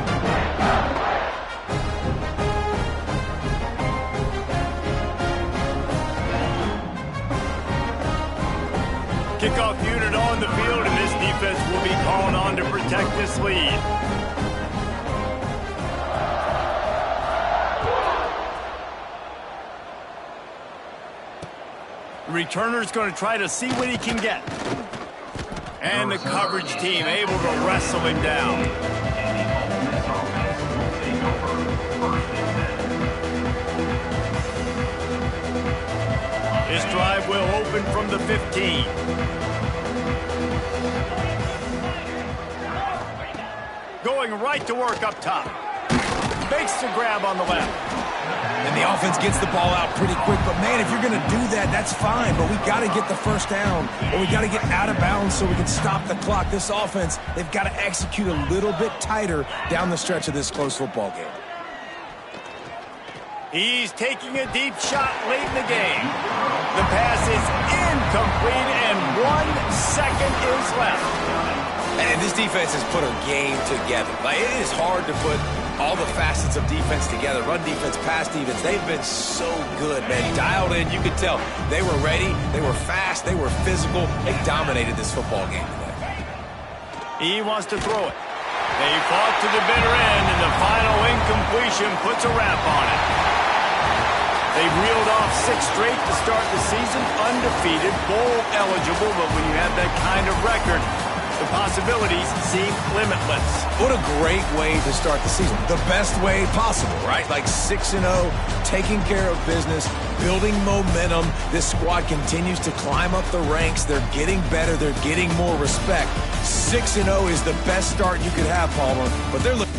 Kickoff unit on the field, and this defense will be called on to protect this lead. The returner's going to try to see what he can get. And the coverage team able to wrestle him down. This drive will open from the 15. Going right to work up top. Makes the grab on the left. And the offense gets the ball out pretty quick. But, man, if you're going to do that, that's fine. But we got to get the first down, or we got to get out of bounds so we can stop the clock. This offense, they've got to execute a little bit tighter down the stretch of this close football game. He's taking a deep shot late in the game. The pass is incomplete, and 1 second is left. And this defense has put a game together. Like, it is hard to put all the facets of defense together. Run defense, pass defense. They've been so good, man. Dialed in. You could tell they were ready. They were fast. They were physical. They dominated this football game today. He wants to throw it. They fought to the bitter end, and the final incompletion puts a wrap on it. They've reeled off 6 straight to start the season, undefeated, bowl eligible, but when you have that kind of record, the possibilities seem limitless. What a great way to start the season. The best way possible, right? Like 6-0, taking care of business, building momentum. This squad continues to climb up the ranks. They're getting better. They're getting more respect. 6-0 is the best start you could have, Palmer, but they're looking